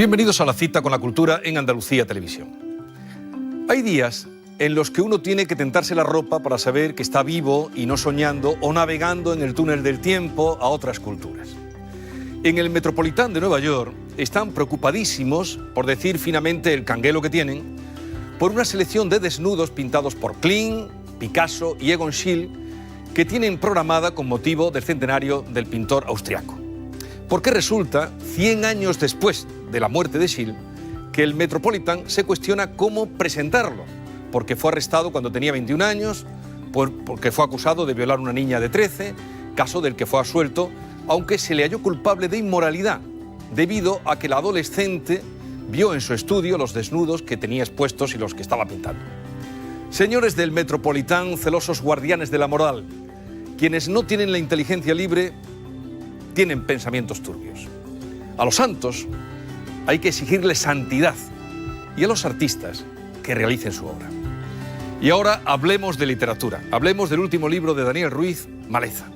Bienvenidos a la cita con la cultura en Andalucía Televisión. Hay días en los que uno tiene que tentarse la ropa para saber que está vivo y no soñando o navegando en el túnel del tiempo a otras culturas. En el Metropolitan de Nueva York están preocupadísimos, por decir finamente el canguelo que tienen, por una selección de desnudos pintados por Klimt, Picasso y Egon Schiele que tienen programada con motivo del centenario del pintor austriaco. Porque resulta, 100 años después de la muerte de Schiele, que el Metropolitan se cuestiona cómo presentarlo, porque fue arrestado cuando tenía 21 años, porque fue acusado de violar a una niña de 13, caso del que fue absuelto, aunque se le halló culpable de inmoralidad, debido a que la adolescente vio en su estudio los desnudos que tenía expuestos y los que estaba pintando. Señores del Metropolitan, celosos guardianes de la moral, quienes no tienen la inteligencia libre, tienen pensamientos turbios. A los santos hay que exigirles santidad y a los artistas que realicen su obra. Y ahora hablemos de literatura. Hablemos del último libro de Daniel Ruiz, Maleza.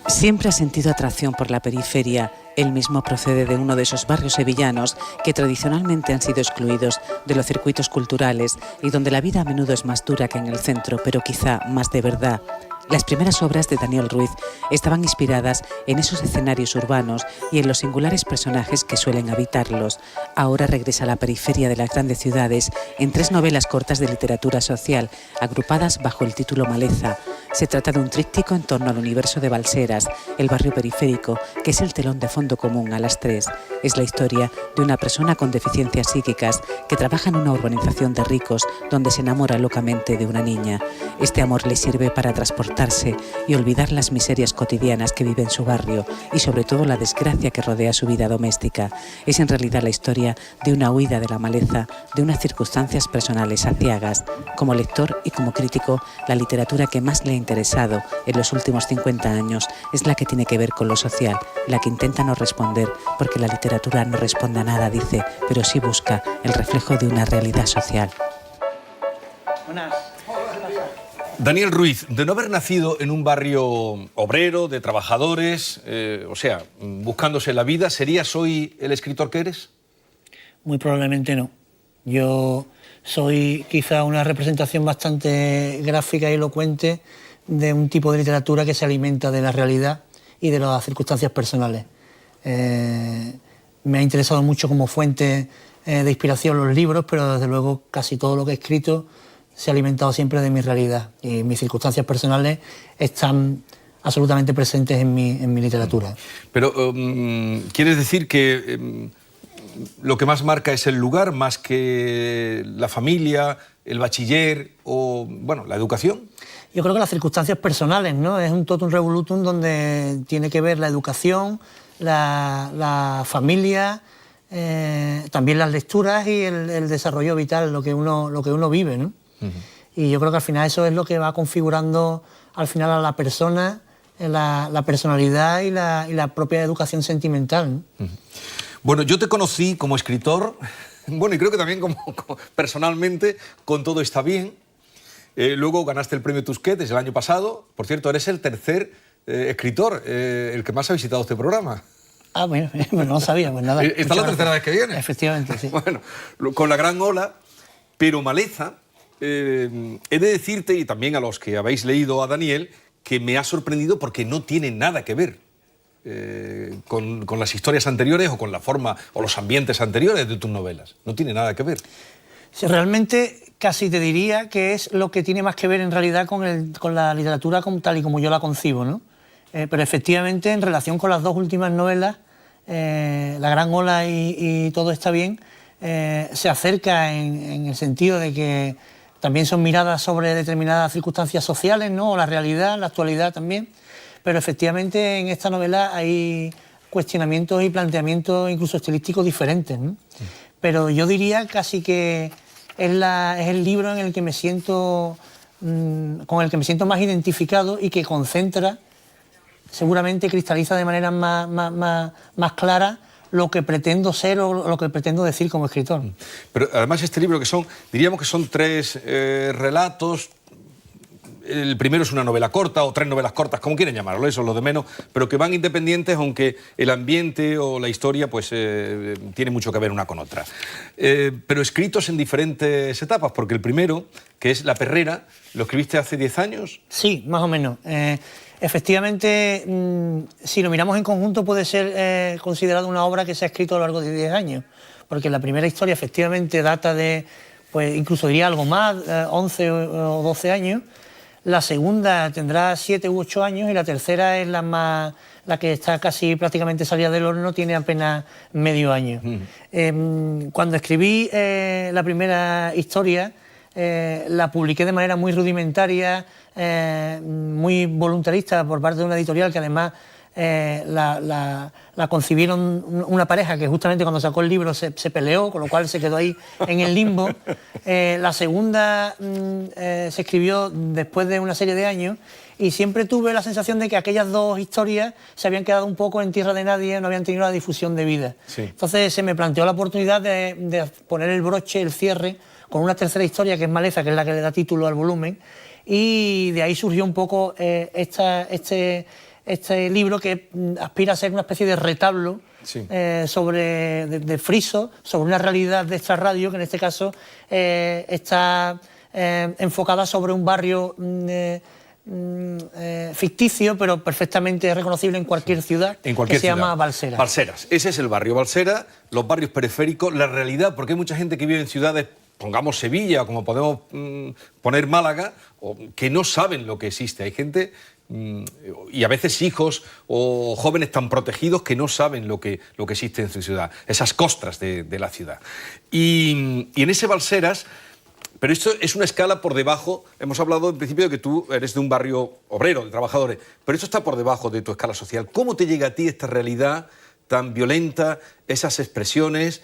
Siempre ha sentido atracción por la periferia. Él mismo procede de uno de esos barrios sevillanos que tradicionalmente han sido excluidos de los circuitos culturales y donde la vida a menudo es más dura que en el centro, pero quizá más de verdad. Las primeras obras de Daniel Ruiz estaban inspiradas en esos escenarios urbanos y en los singulares personajes que suelen habitarlos. Ahora regresa a la periferia de las grandes ciudades en 3 novelas cortas de literatura social, agrupadas bajo el título Maleza. Se trata de un tríptico en torno al universo de Balseras, el barrio periférico, que es el telón de fondo común a las 3. Es la historia de una persona con deficiencias psíquicas que trabaja en una urbanización de ricos donde se enamora locamente de una niña. Este amor le sirve para transportarse y olvidar las miserias cotidianas que vive en su barrio y sobre todo la desgracia que rodea su vida doméstica. Es en realidad la historia de una huida de la maleza, de unas circunstancias personales aciagas. Como lector y como crítico, la literatura que más le ha interesado en los últimos 50 años es la que tiene que ver con lo social, la que intenta no responder, porque la literatura no responde a nada, dice, pero sí busca el reflejo de una realidad social. Daniel Ruiz, de no haber nacido en un barrio obrero, de trabajadores, buscándose la vida, ¿serías hoy el escritor que eres? Muy probablemente no. Yo soy quizá una representación bastante gráfica y elocuente de un tipo de literatura que se alimenta de la realidad y de las circunstancias personales. Me ha interesado mucho como fuente de inspiración los libros, pero desde luego casi todo lo que he escrito se ha alimentado siempre de mi realidad y mis circunstancias personales están absolutamente presentes en mi literatura. Pero, ¿quieres decir que lo que más marca es el lugar, más que la familia, el bachiller o, bueno, la educación? Yo creo que las circunstancias personales, ¿no? Es un totum revolutum donde tiene que ver la educación, la familia, también las lecturas y el desarrollo vital, lo que uno vive, ¿no? Y yo creo que al final eso es lo que va configurando al final a la persona, la personalidad y la propia educación sentimental, ¿no? Bueno, yo te conocí como escritor, bueno, y creo que también como personalmente, con Todo está bien. Luego ganaste el premio Tusquets el año pasado. Por cierto, eres el tercer escritor, el que más ha visitado este programa. Ah, bueno, no sabía, pues nada. ¿Esta es la tercera vez que vienes? Efectivamente, sí. Bueno, con la gran ola, pero Maleza, he de decirte, y también a los que habéis leído a Daniel, que me ha sorprendido porque no tiene nada que ver con las historias anteriores o con la forma o los ambientes anteriores de tus novelas. No tiene nada que ver. Sí, realmente casi te diría que es lo que tiene más que ver en realidad con la literatura tal y como yo la concibo, ¿no? Pero efectivamente en relación con las 2 últimas novelas, La gran ola y Todo está bien, se acerca en el sentido de que también son miradas sobre determinadas circunstancias sociales, ¿no? O la realidad, la actualidad también. Pero efectivamente en esta novela hay cuestionamientos y planteamientos incluso estilísticos diferentes, ¿no? Sí. Pero yo diría casi que es el libro en el que me siento, con el que me siento más identificado y que concentra, seguramente cristaliza de manera más clara lo que pretendo ser o lo que pretendo decir como escritor. Pero además este libro diríamos que son 3 relatos el primero es una novela corta o 3 novelas cortas, como quieren llamarlo, eso es lo de menos, pero que van independientes, aunque el ambiente o la historia pues tiene mucho que ver una con otra. Pero escritos en diferentes etapas, porque el primero, que es La Perrera, ¿lo escribiste hace 10 años? Sí, más o menos. Efectivamente, si lo miramos en conjunto, puede ser considerado una obra que se ha escrito a lo largo de 10 años, porque la primera historia efectivamente data de, pues incluso diría algo más, 11 o 12 años. La segunda tendrá 7 u 8 años y la tercera es la que está casi prácticamente salida del horno, tiene apenas medio año. Cuando escribí la primera historia, la publiqué de manera muy rudimentaria, muy voluntarista por parte de una editorial que además la concibieron una pareja que justamente cuando sacó el libro se peleó, con lo cual se quedó ahí en el limbo. La segunda se escribió después de una serie de años y siempre tuve la sensación de que aquellas dos historias se habían quedado un poco en tierra de nadie, no habían tenido la difusión debida. Sí. Entonces se me planteó la oportunidad de poner el broche, el cierre, con una tercera historia que es Maleza, que es la que le da título al volumen, y de ahí surgió un poco este libro que aspira a ser una especie de retablo, sí, de friso, sobre una realidad de esta radio, que en este caso está enfocada sobre un barrio ficticio, pero perfectamente reconocible en cualquier ciudad, en cualquier ciudad, se llama Balsera. Balseras, ese es el barrio Balsera, los barrios periféricos, la realidad, porque hay mucha gente que vive en ciudades, pongamos Sevilla, como podemos poner Málaga, que no saben lo que existe. Hay gente, y a veces hijos o jóvenes tan protegidos que no saben lo que existe en su ciudad, esas costras de la ciudad. Y en ese Balseras, pero esto es una escala por debajo, hemos hablado en principio de que tú eres de un barrio obrero, de trabajadores, pero esto está por debajo de tu escala social. ¿Cómo te llega a ti esta realidad tan violenta, esas expresiones?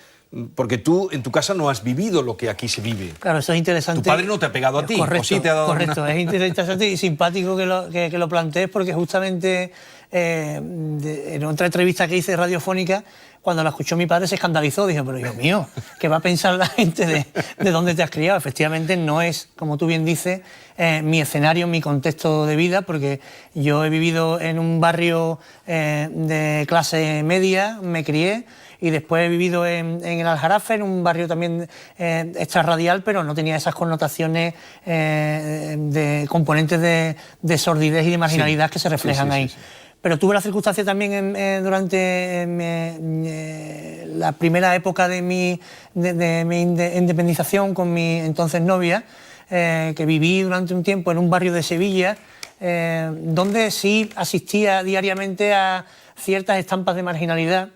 Porque tú en tu casa no has vivido lo que aquí se vive. Claro, eso es interesante. Tu padre no te ha pegado a ti. Correcto, ¿o sí te ha dado correcto. Es interesante y simpático que lo plantees, porque justamente en otra entrevista que hice radiofónica, cuando la escuchó mi padre se escandalizó. Dijo, pero Dios mío, ¿qué va a pensar la gente de dónde te has criado? Efectivamente no es, como tú bien dices, mi escenario, mi contexto de vida, porque yo he vivido en un barrio de clase media, me crié, y después he vivido en el Aljarafe, en un barrio también extrarradial, pero no tenía esas connotaciones de componentes de sordidez y de marginalidad, sí, que se reflejan ahí. Sí. Pero tuve la circunstancia también durante la primera época de mi independización con mi entonces novia, que viví durante un tiempo en un barrio de Sevilla, donde sí asistía diariamente a ciertas estampas de marginalidad,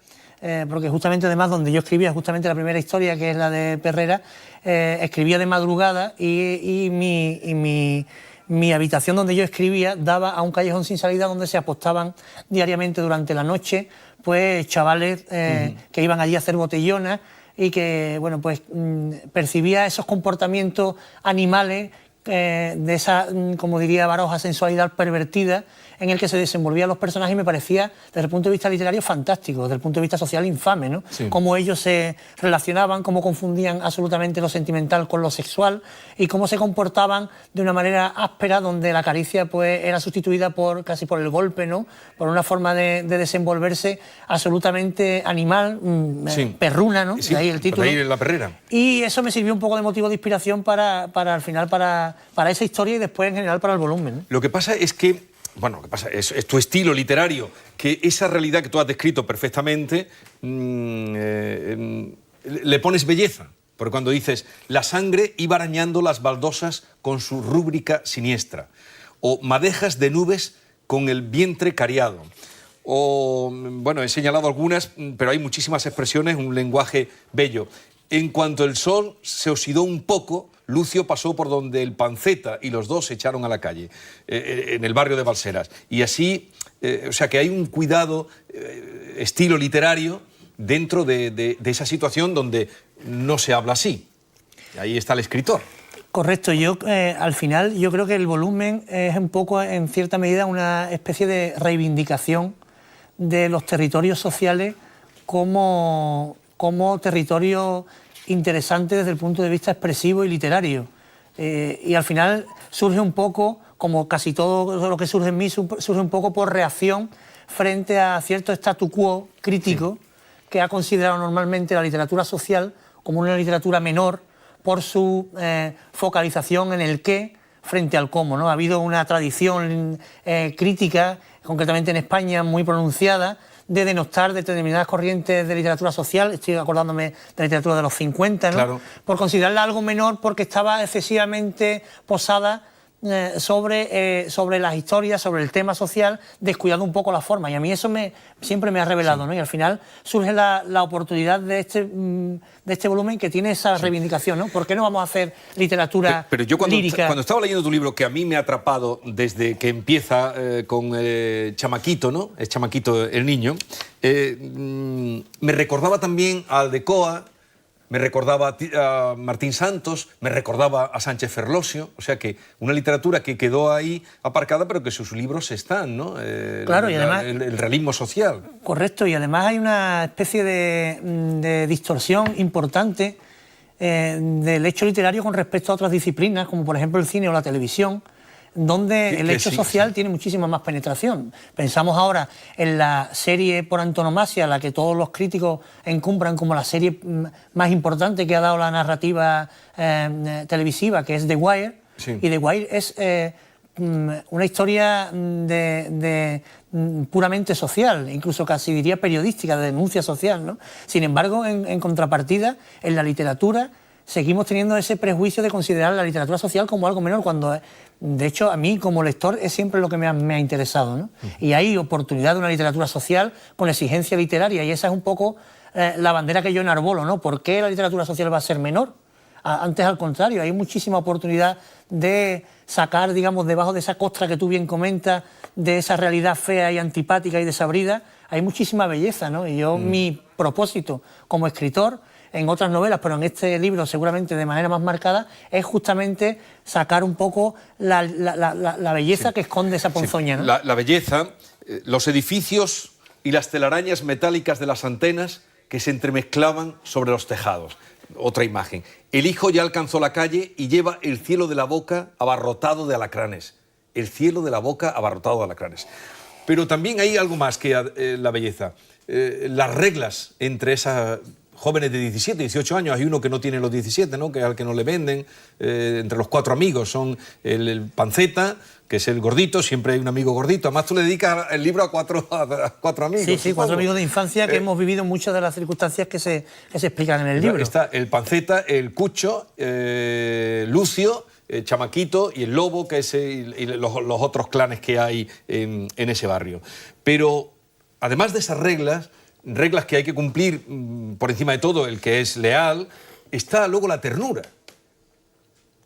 porque justamente además donde yo escribía, justamente la primera historia, que es la de Perrera, escribía de madrugada y mi habitación donde yo escribía daba a un callejón sin salida donde se apostaban diariamente durante la noche pues chavales que iban allí a hacer botellonas y que, bueno, pues percibía esos comportamientos animales de esa, como diría Baroja, sensualidad pervertida en el que se desenvolvían los personajes, y me parecía, desde el punto de vista literario, fantástico, desde el punto de vista social, infame, ¿no? Sí. Cómo ellos se relacionaban, cómo confundían absolutamente lo sentimental con lo sexual y cómo se comportaban de una manera áspera, donde la caricia pues era sustituida casi por el golpe, ¿no? Por una forma de desenvolverse absolutamente animal, sí, perruna, ¿no? Sí, de ahí el título. De ahí La Perrera. Y eso me sirvió un poco de motivo de inspiración para al final, para esa historia y después en general para el volumen, ¿no? Lo que pasa es que, bueno, lo que pasa es tu estilo literario, que esa realidad que tú has descrito perfectamente, le pones belleza. Porque cuando dices, la sangre iba arañando las baldosas con su rúbrica siniestra, o madejas de nubes con el vientre cariado, o, bueno, he señalado algunas, pero hay muchísimas expresiones, un lenguaje bello. En cuanto el sol se oxidó un poco, Lucio pasó por donde el Panceta y los dos se echaron a la calle, en el barrio de Balseras. Y así, o sea que hay un cuidado, estilo literario, dentro de esa situación donde no se habla así. Ahí está el escritor. Correcto. Yo, al final, yo creo que el volumen es un poco, en cierta medida, una especie de reivindicación de los territorios sociales como territorios interesante desde el punto de vista expresivo y literario. Y al final surge un poco como casi todo lo que surge en mí, surge un poco por reacción frente a cierto statu quo crítico que ha considerado normalmente la literatura social como una literatura menor por su focalización en el qué frente al cómo, ¿no? Ha habido una tradición crítica, concretamente en España, muy pronunciada, de denostar determinadas corrientes de literatura social, estoy acordándome de la literatura de los 50, ¿no? Claro. Por considerarla algo menor porque estaba excesivamente posada sobre las historias, sobre el tema social, descuidando un poco la forma. Y a mí eso siempre me ha revelado, ¿no? Y al final surge la oportunidad de este volumen que tiene esa reivindicación, ¿no? ¿Por qué no vamos a hacer literatura pero yo lírica? Cuando estaba leyendo tu libro, que a mí me ha atrapado desde que empieza con Chamaquito, ¿no? Es Chamaquito el niño, me recordaba también a Aldecoa, me recordaba a Martín Santos, me recordaba a Sánchez Ferlosio, o sea que una literatura que quedó ahí aparcada, pero que sus libros están, ¿no? Claro, y además... El realismo social. Correcto, y además hay una especie de distorsión importante del hecho literario con respecto a otras disciplinas, como por ejemplo el cine o la televisión, donde el hecho social tiene muchísima más penetración. Pensamos ahora en la serie por antonomasia, la que todos los críticos encumbran como la serie más importante que ha dado la narrativa televisiva, que es The Wire. Sí. Y The Wire es una historia puramente social, incluso casi diría periodística, de denuncia social, ¿no? Sin embargo, en contrapartida, en la literatura seguimos teniendo ese prejuicio de considerar la literatura social como algo menor, cuando, de hecho, a mí como lector es siempre lo que me ha interesado, ¿no? Y hay oportunidad de una literatura social con exigencia literaria, y esa es un poco la bandera que yo enarbolo, ¿no? ¿Por qué la literatura social va a ser menor? Antes, al contrario, hay muchísima oportunidad de sacar, digamos, debajo de esa costra que tú bien comentas, de esa realidad fea y antipática y desabrida, hay muchísima belleza, ¿no? Y yo, mi propósito como escritor, en otras novelas, pero en este libro seguramente de manera más marcada, es justamente sacar un poco la belleza que esconde esa ponzoña, ¿no? La belleza, los edificios y las telarañas metálicas de las antenas que se entremezclaban sobre los tejados. Otra imagen. El hijo ya alcanzó la calle y lleva el cielo de la boca abarrotado de alacranes. El cielo de la boca abarrotado de alacranes. Pero también hay algo más que la belleza. Las reglas entre esas jóvenes de 17, 18 años, hay uno que no tiene los 17, ¿no? Que al que no le venden, entre los 4 amigos, son el Panceta, que es el gordito, siempre hay un amigo gordito. Además, tú le dedicas el libro a cuatro amigos. Sí, sí, 4 amigos de infancia que hemos vivido muchas de las circunstancias que se explican en el libro. Está el Panceta, el Cucho, Lucio, Chamaquito y el Lobo, que es y los otros clanes que hay en ese barrio. Pero, además de esas reglas que hay que cumplir por encima de todo, el que es leal, está luego la ternura.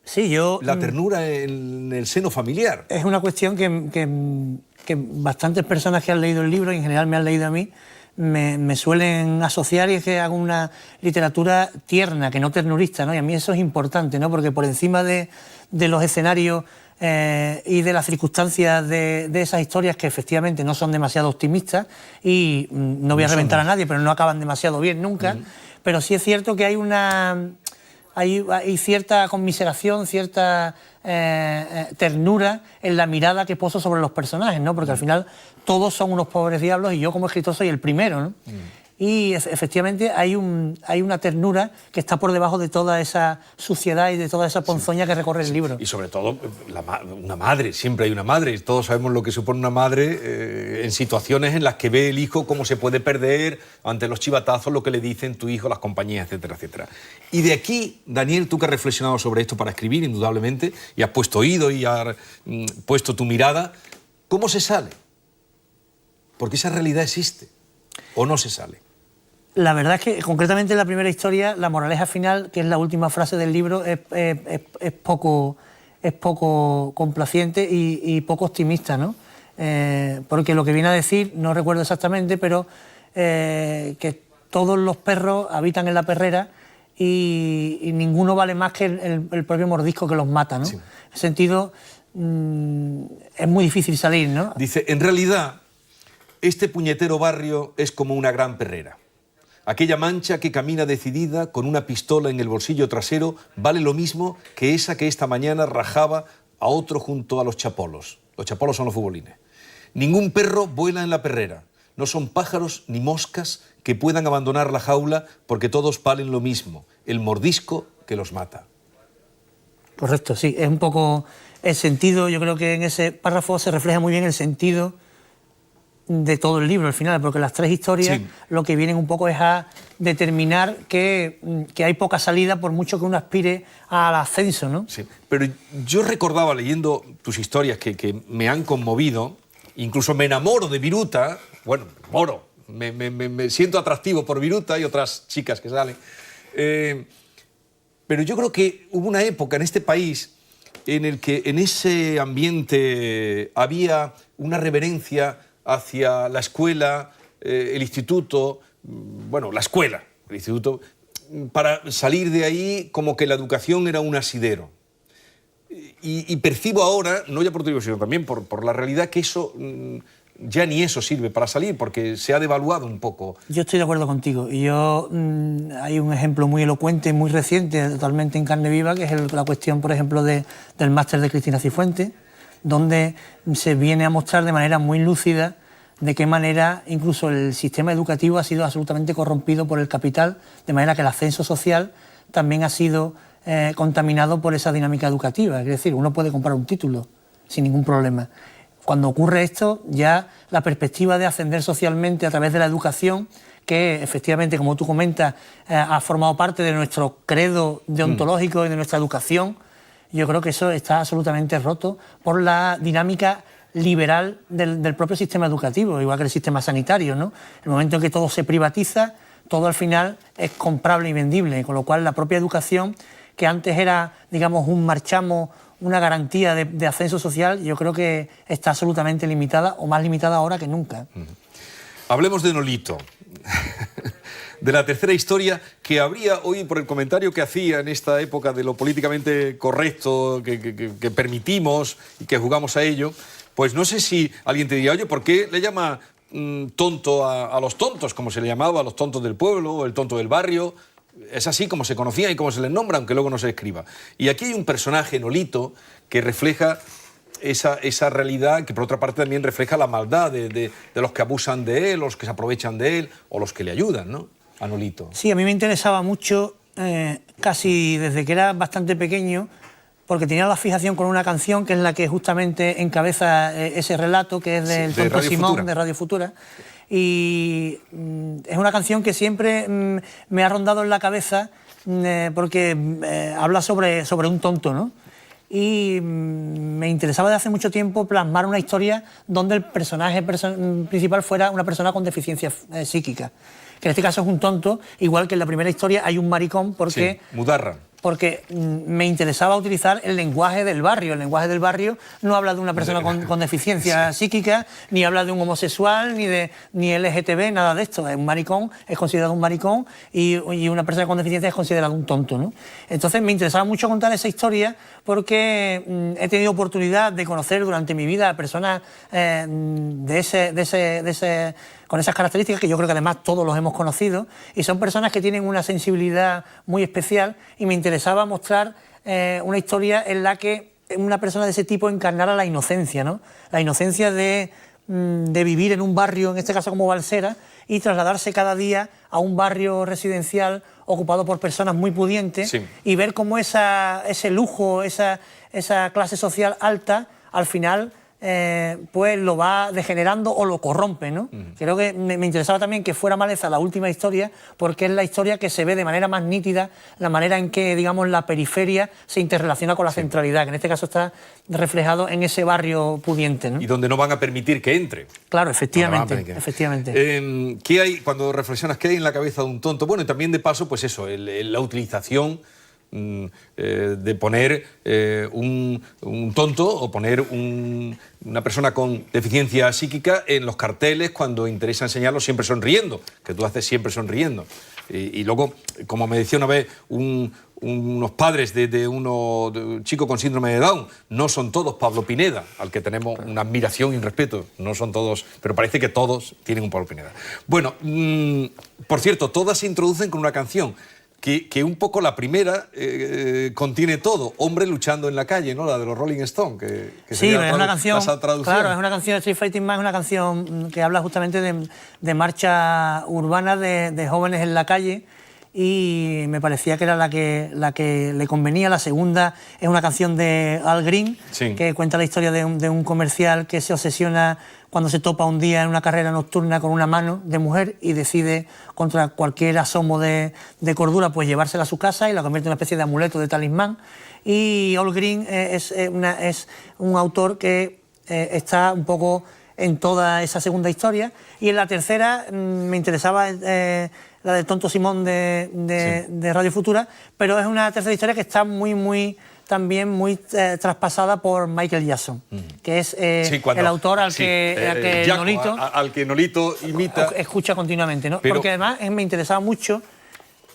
Sí, la ternura en el seno familiar. Es una cuestión que bastantes personas que han leído el libro, y en general me han leído a mí, me suelen asociar, y es que hago una literatura tierna, que no ternurista, ¿no? Y a mí eso es importante, ¿no? Porque por encima de los escenarios y de las circunstancias de esas historias, que efectivamente no son demasiado optimistas, y no voy a reventar a nadie, pero no acaban demasiado bien nunca, pero sí es cierto que hay cierta conmiseración, cierta ternura en la mirada que poso sobre los personajes, ¿no? Porque al final todos son unos pobres diablos y yo como escritor soy el primero, ¿no? Y efectivamente hay una ternura que está por debajo de toda esa suciedad y de toda esa ponzoña que recorre el libro. Y sobre todo una madre, siempre hay una madre, y todos sabemos lo que supone una madre en situaciones en las que ve el hijo cómo se puede perder ante los chivatazos, lo que le dicen tu hijo, las compañías, etcétera, etcétera. Y de aquí, Daniel, tú que has reflexionado sobre esto para escribir, indudablemente, y has puesto oído y has puesto tu mirada, ¿cómo se sale? Porque esa realidad existe, ¿o no se sale? La verdad es que, concretamente en la primera historia, la moraleja final, que es la última frase del libro, es poco complaciente y poco optimista, ¿no? Porque lo que viene a decir, no recuerdo exactamente, pero que todos los perros habitan en la perrera y ninguno vale más que el propio mordisco que los mata, ¿no? Sí. En ese sentido, es muy difícil salir, ¿no? Dice, en realidad, este puñetero barrio es como una gran perrera. Aquella mancha que camina decidida con una pistola en el bolsillo trasero vale lo mismo que esa que esta mañana rajaba a otro junto a los chapolos. Los chapolos son los futbolines. Ningún perro vuela en la perrera. No son pájaros ni moscas que puedan abandonar la jaula porque todos valen lo mismo, el mordisco que los mata. Correcto, sí, es un poco el sentido, yo creo que en ese párrafo se refleja muy bien el sentido de todo el libro al final, porque las tres historias lo que vienen un poco es a determinar que hay poca salida por mucho que uno aspire al ascenso, ¿no? Sí, pero yo recordaba leyendo tus historias que me han conmovido, incluso me enamoro de Viruta, bueno, me siento atractivo por Viruta y otras chicas que salen, pero yo creo que hubo una época en este país en el que en ese ambiente había una reverencia hacia la escuela, el instituto, bueno, la escuela, el instituto, para salir de ahí como que la educación era un asidero. Y percibo ahora, no ya por tu libro, sino también por la realidad, que eso, ya ni eso sirve para salir, porque se ha devaluado un poco. Yo estoy de acuerdo contigo. Y hay un ejemplo muy elocuente, muy reciente, totalmente en carne viva, que es la cuestión, por ejemplo, del máster de Cristina Cifuentes, donde se viene a mostrar de manera muy lúcida de qué manera incluso el sistema educativo ha sido absolutamente corrompido por el capital, de manera que el ascenso social también ha sido contaminado por esa dinámica educativa. Es decir, uno puede comprar un título sin ningún problema. Cuando ocurre esto, ya la perspectiva de ascender socialmente a través de la educación, que efectivamente, como tú comentas, ha formado parte de nuestro credo deontológico y de nuestra educación, yo creo que eso está absolutamente roto por la dinámica liberal del propio sistema educativo, igual que el sistema sanitario, ¿no? El momento en que todo se privatiza, todo al final es comprable y vendible, con lo cual la propia educación, que antes era, digamos, un marchamo, una garantía de ascenso social, yo creo que está absolutamente limitada, o más limitada ahora que nunca. Hablemos de Nolito. De la tercera historia que habría hoy, por el comentario que hacía en esta época de lo políticamente correcto que permitimos y que jugamos a ello, pues no sé si alguien te diría, oye, ¿por qué le llama tonto a los tontos, como se le llamaba a los tontos del pueblo o el tonto del barrio? Es así como se conocía y como se les nombra, aunque luego no se escriba. Y aquí hay un personaje, Nolito, que refleja esa realidad, que por otra parte también refleja la maldad de los que abusan de él, los que se aprovechan de él o los que le ayudan, ¿no? A Nolito. Sí, a mí me interesaba mucho, casi desde que era bastante pequeño, porque tenía la fijación con una canción que es la que justamente encabeza ese relato, que es del Tonto Simón, de Radio Futura. Y es una canción que siempre me ha rondado en la cabeza porque habla sobre un tonto, ¿no? Y me interesaba desde hace mucho tiempo plasmar una historia donde el personaje principal fuera una persona con deficiencia psíquica, que en este caso es un tonto, igual que en la primera historia hay un maricón porque... Sí, Mudarra. Porque me interesaba utilizar el lenguaje del barrio. El lenguaje del barrio no habla de una persona con deficiencia psíquica, ni habla de un homosexual, ni LGTB, nada de esto. Un maricón es considerado un maricón y una persona con deficiencia es considerada un tonto, ¿no? Entonces me interesaba mucho contar esa historia porque he tenido oportunidad de conocer durante mi vida a personas con esas características, que yo creo que además todos los hemos conocido, y son personas que tienen una sensibilidad muy especial, y me interesaba mostrar una historia en la que una persona de ese tipo encarnara la inocencia, ¿no? La inocencia de vivir en un barrio, en este caso como Balsera, y trasladarse cada día a un barrio residencial ocupado por personas muy pudientes, y ver cómo ese lujo, esa clase social alta, al final pues lo va degenerando o lo corrompe, ¿no? Creo que me interesaba también que fuera Maleza la última historia, porque es la historia que se ve de manera más nítida, la manera en que, digamos, la periferia se interrelaciona con la centralidad, que en este caso está reflejado en ese barrio pudiente, ¿no? Y donde no van a permitir que entre. Claro, efectivamente, efectivamente. ¿Qué hay, cuando reflexionas, qué hay en la cabeza de un tonto? Bueno, y también de paso, pues eso, la utilización de poner un tonto o poner una persona con deficiencia psíquica en los carteles cuando interesa enseñarlo siempre sonriendo, que tú haces siempre sonriendo. Y luego, como me decía una vez unos padres de un chico con síndrome de Down, no son todos Pablo Pineda, al que tenemos una admiración y un respeto, no son todos, pero parece que todos tienen un Pablo Pineda. Bueno, por cierto, todas se introducen con una canción. que un poco la primera contiene todo. Hombre luchando en la calle, ¿no? La de los Rolling Stones. Que sí, es una canción. Traducción. Claro, es una canción de Street Fighting Man, es una canción que habla justamente de marcha urbana de jóvenes en la calle. Y me parecía que era la que le convenía. La segunda es una canción de Al Green, sí, que cuenta la historia de un comercial que se obsesiona cuando se topa un día en una carrera nocturna con una mano de mujer y decide, contra cualquier asomo de cordura, pues llevársela a su casa y la convierte en una especie de amuleto, de talismán. Y Al Green es un autor que está un poco en toda esa segunda historia. Y en la tercera me interesaba la del Tonto Simón de Radio Futura, pero es una tercera historia que está también muy traspasada por Michael Jackson, que es el autor al que Nolito, al que Nolito imita. Escucha continuamente, ¿no? Porque además me interesaba mucho.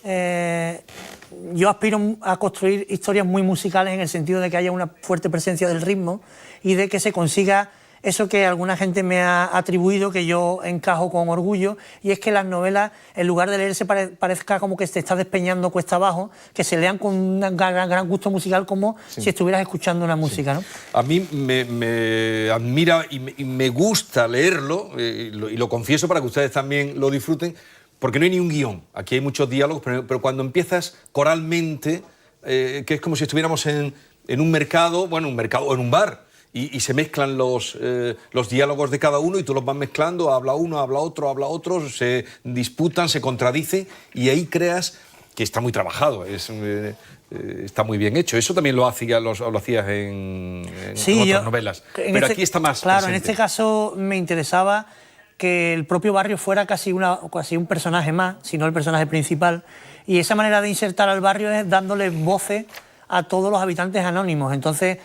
Yo aspiro a construir historias muy musicales en el sentido de que haya una fuerte presencia del ritmo y de que se consiga eso que alguna gente me ha atribuido, que yo encajo con orgullo, y es que las novelas, en lugar de leerse, parezca como que te estás despeñando cuesta abajo, que se lean con un gran gusto musical, como si estuvieras escuchando una música, ¿no? A mí me admira y me gusta leerlo, y lo confieso para que ustedes también lo disfruten, porque no hay ni un guión. Aquí hay muchos diálogos, pero cuando empiezas coralmente, que es como si estuviéramos en un mercado, o en un bar, y se mezclan los diálogos de cada uno y tú los vas mezclando, habla uno, habla otro, se disputan, se contradicen y ahí creas que está muy trabajado, está muy bien hecho. Eso también lo hacías en otras novelas, pero aquí está más claro, presente. En este caso me interesaba que el propio barrio fuera casi un personaje más, si no el personaje principal, y esa manera de insertar al barrio es dándole voces a todos los habitantes anónimos. Entonces,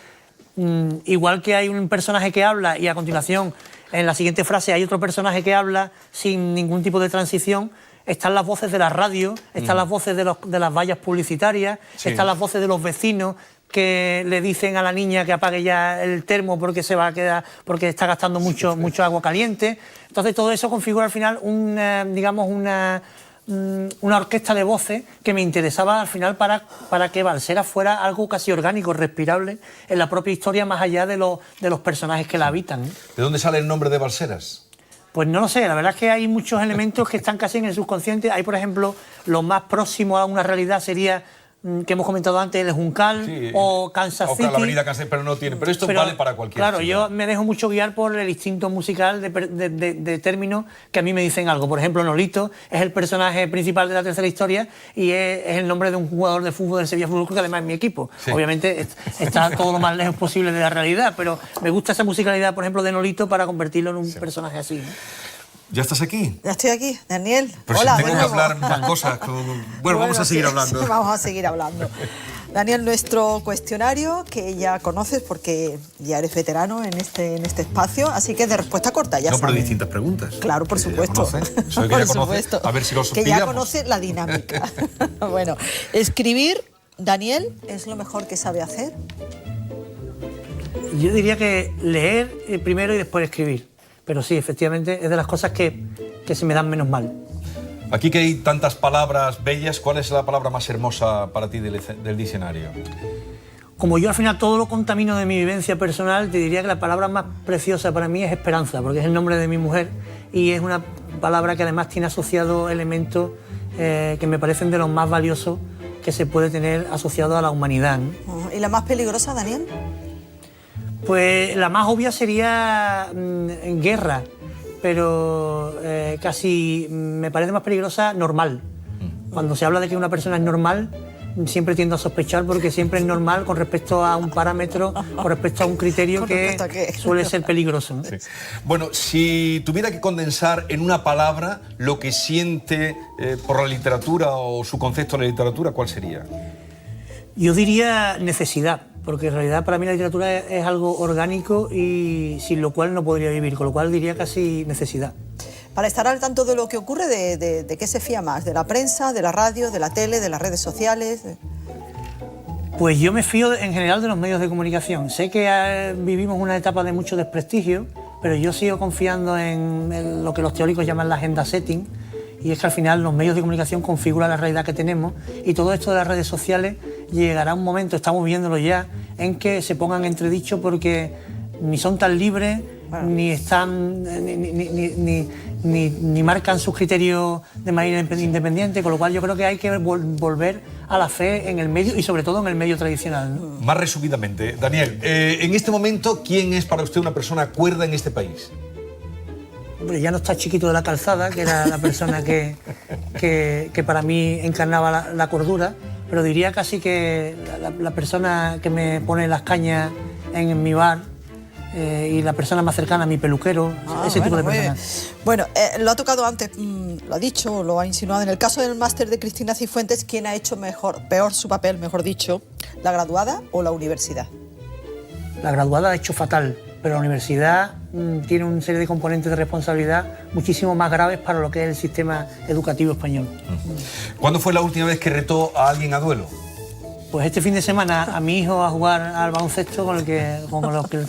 igual que hay un personaje que habla y a continuación en la siguiente frase hay otro personaje que habla sin ningún tipo de transición, están las voces de la radio, están las voces de las vallas publicitarias, están las voces de los vecinos que le dicen a la niña que apague ya el termo porque se va a quedar, porque está gastando mucho agua caliente. Entonces todo eso configura al final una orquesta de voces que me interesaba al final para que Balseras fuera algo casi orgánico, respirable en la propia historia, más allá de los personajes que la habitan, ¿eh? ¿De dónde sale el nombre de Balseras? Pues no lo sé, la verdad es que hay muchos elementos que están casi en el subconsciente. Hay, por ejemplo, lo más próximo a una realidad sería, que hemos comentado antes, el Juncal, sí, o Kansas City. O la avenida Kansas, pero no tiene. Pero esto vale para cualquier Claro, ciudad. Yo me dejo mucho guiar por el instinto musical de términos que a mí me dicen algo. Por ejemplo, Nolito es el personaje principal de la tercera historia y es el nombre de un jugador de fútbol del Sevilla Fútbol Club, que además es mi equipo. Sí. Obviamente está todo lo más lejos posible de la realidad, pero me gusta esa musicalidad, por ejemplo, de Nolito para convertirlo en un personaje así, ¿no? ¿Ya estás aquí? Ya estoy aquí, Daniel. Pero hola, si tengo que hablar más cosas. Bueno, vamos a seguir hablando. Sí, vamos a seguir hablando. Daniel, nuestro cuestionario, que ya conoces porque ya eres veterano en este espacio, así que de respuesta corta, ya sabes. No, pero distintas preguntas. Claro, por supuesto. Por supuesto. A ver si los que ya conoce la dinámica. Bueno, escribir, Daniel, ¿es lo mejor que sabe hacer? Yo diría que leer primero y después escribir. Pero sí, efectivamente, es de las cosas que se me dan menos mal. Aquí que hay tantas palabras bellas, ¿cuál es la palabra más hermosa para ti del diccionario? Como yo al final todo lo contamino de mi vivencia personal, te diría que la palabra más preciosa para mí es esperanza, porque es el nombre de mi mujer y es una palabra que además tiene asociado elementos que me parecen de los más valiosos que se puede tener asociado a la humanidad, ¿no? ¿Y la más peligrosa, Daniel? Pues la más obvia sería guerra, pero casi me parece más peligrosa normal. Cuando se habla de que una persona es normal, siempre tiendo a sospechar porque siempre es normal con respecto a un parámetro, con respecto a un criterio que suele ser peligroso, ¿no? Sí. Bueno, si tuviera que condensar en una palabra lo que siente por la literatura o su concepto de la literatura, ¿cuál sería? Yo diría necesidad, porque en realidad para mí la literatura es algo orgánico y sin lo cual no podría vivir, con lo cual diría casi necesidad. Para estar al tanto de lo que ocurre, ¿de qué se fía más? ¿De la prensa, de la radio, de la tele, de las redes sociales? Pues yo me fío en general de los medios de comunicación. Sé que vivimos una etapa de mucho desprestigio, pero yo sigo confiando en lo que los teóricos llaman la agenda setting y es que al final los medios de comunicación configuran la realidad que tenemos, y todo esto de las redes sociales llegará un momento, estamos viéndolo ya, en que se pongan en entredicho porque ni son tan libres, ni están ni marcan sus criterios de manera independiente, con lo cual yo creo que hay que volver a la fe en el medio y sobre todo en el medio tradicional, ¿no? Más resumidamente, Daniel, en este momento, ¿quién es para usted una persona cuerda en este país? Hombre, ya no está Chiquito de la Calzada, que era la persona que para mí encarnaba la cordura, pero diría casi que la persona que me pone las cañas en mi bar, y la persona más cercana a mi peluquero, ese tipo de personas. Bueno, lo ha tocado antes, lo ha dicho, lo ha insinuado. En el caso del máster de Cristina Cifuentes, ¿quién ha hecho peor su papel, mejor dicho, la graduada o la universidad? La graduada ha hecho fatal, pero la universidad tiene una serie de componentes de responsabilidad muchísimo más graves para lo que es el sistema educativo español. ¿Cuándo fue la última vez que retó a alguien a duelo? Pues este fin de semana a mi hijo a jugar al baloncesto con el que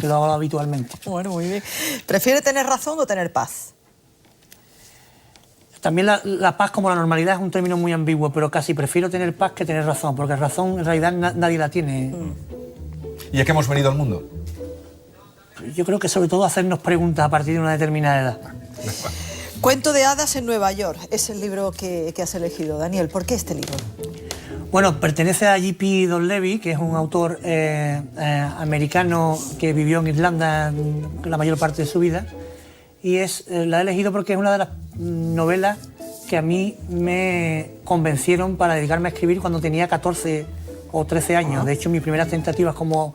lo hago habitualmente. Bueno, muy bien. ¿Prefiere tener razón o tener paz? También la paz, como la normalidad, es un término muy ambiguo, pero casi prefiero tener paz que tener razón, porque razón en realidad nadie la tiene. ¿Y a qué hemos venido al mundo? Yo creo que sobre todo hacernos preguntas a partir de una determinada edad. Cuento de hadas en Nueva York es el libro que has elegido, Daniel. ¿Por qué este libro? Bueno, pertenece a J.P. Donlevy, que es un autor americano que vivió en Irlanda la mayor parte de su vida, y la he elegido porque es una de las novelas que a mí me convencieron para dedicarme a escribir cuando tenía 14 o 13 años. De hecho, mis primeras tentativas como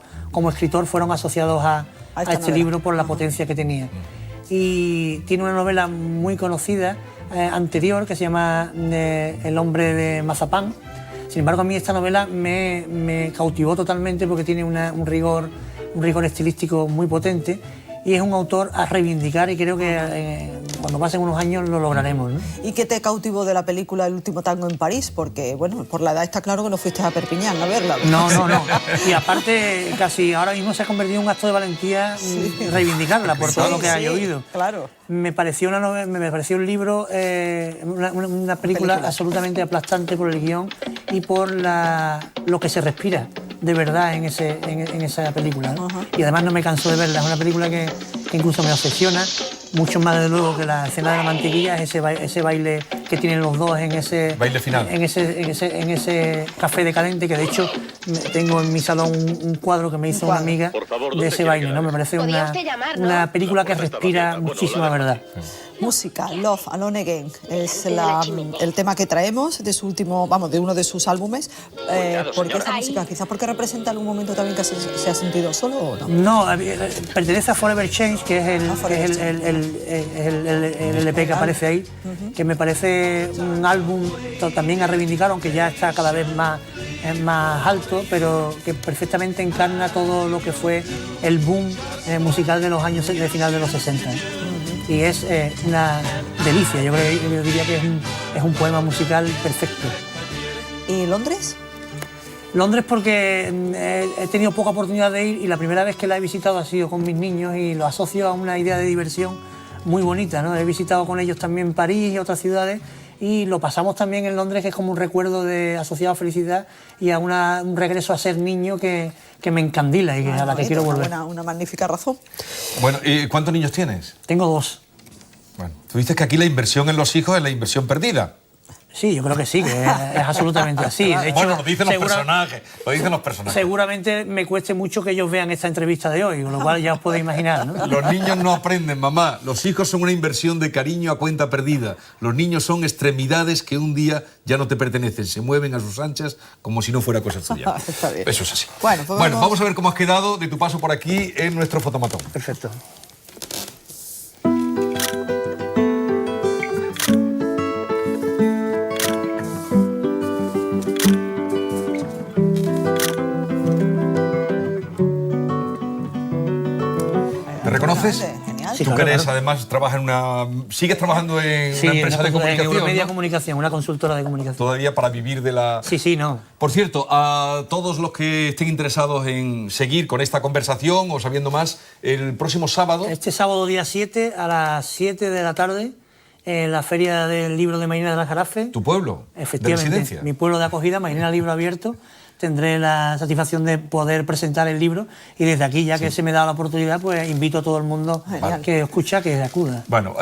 escritor fueron asociados a este libro por la potencia que tenía. Y tiene una novela muy conocida anterior que se llama El hombre de Mazapán. Sin embargo, a mí esta novela me cautivó totalmente porque tiene un rigor estilístico muy potente y es un autor a reivindicar, y creo que cuando pasen unos años lo lograremos, ¿no? ¿Y qué te cautivó de la película El último tango en París? Porque, bueno, por la edad está claro que no fuiste a Perpiñán a verla, ¿verdad? No. Y aparte, casi ahora mismo se ha convertido en un acto de valentía reivindicarla por todo lo que haya oído. Claro. Me pareció un libro, una película absolutamente aplastante por el guión y por lo que se respira de verdad en esa película, ¿no? Y además no me canso de verla. Es una película que incluso me obsesiona, mucho más desde luego que la escena de la mantequilla, es ese baile que tienen los dos en ese baile final, en ese café decadente, que de hecho tengo en mi salón un cuadro que me hizo una amiga de ese baile, ¿no? Me parece una película que respira muchísima verdad. Música, Love, Alone Again, es el tema que traemos de su último, de uno de sus álbumes. ¿Por qué esta música? Quizás porque representa algún momento también que se ha sentido solo, ¿o no? No, pertenece a Forever Change, que es el LP que aparece ahí, que me parece un álbum también a reivindicar, aunque ya está cada vez más alto, pero que perfectamente encarna todo lo que fue el boom musical de los años de final de los 60. Y es una delicia, yo diría que es un poema musical perfecto. ¿Y Londres? Londres porque he tenido poca oportunidad de ir y la primera vez que la he visitado ha sido con mis niños y lo asocio a una idea de diversión muy bonita, ¿no? He visitado con ellos también París y otras ciudades y lo pasamos también en Londres, que es como un recuerdo asociado a felicidad y a un regreso a ser niño que me encandila y a la que quiero volver. Una magnífica razón. Bueno, ¿cuántos niños tienes? Tengo 2. Bueno, tú dices que aquí la inversión en los hijos es la inversión perdida. Sí, yo creo que sí, que es absolutamente así. De hecho, bueno, lo dicen los personajes. Seguramente me cueste mucho que ellos vean esta entrevista de hoy, con lo cual ya os podéis imaginar, ¿no? Los niños no aprenden, mamá. Los hijos son una inversión de cariño a cuenta perdida. Los niños son extremidades que un día ya no te pertenecen. Se mueven a sus anchas como si no fuera cosa tuya. Está bien. Eso es así. Bueno, pues vamos a ver cómo has quedado de tu paso por aquí en nuestro fotomatón. Perfecto. ¿Reconoces? Genial. Sí, Tú claro, que eres, claro. además, sigues trabajando en una empresa de comunicación, en Media ¿no? Comunicación, una consultora de comunicación. Todavía para vivir de la... Sí, no. Por cierto, a todos los que estén interesados en seguir con esta conversación o sabiendo más, el próximo sábado... Este sábado día 7 a las 7 de la tarde la Feria del Libro de Mairena del Aljarafe. ¿Tu pueblo? Efectivamente, ¿De residencia? mi pueblo de acogida, Mairena Libro Abierto. Tendré la satisfacción de poder presentar el libro y desde aquí, ya que se me da la oportunidad, pues invito a todo el mundo que escucha, que acuda. Bueno,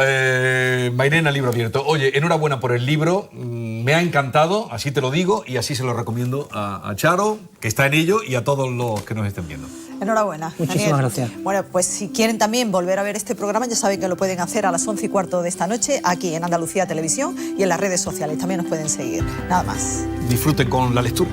Mairena, Libro Abierto. Oye, enhorabuena por el libro, me ha encantado, así te lo digo, y así se lo recomiendo a Charo, que está en ello, y a todos los que nos estén viendo. Enhorabuena. Muchísimas gracias. Bueno, pues si quieren también volver a ver este programa, ya saben que lo pueden hacer a las 11:15 de esta noche, aquí en Andalucía Televisión y en las redes sociales. También nos pueden seguir. Nada más. Disfruten con la lectura.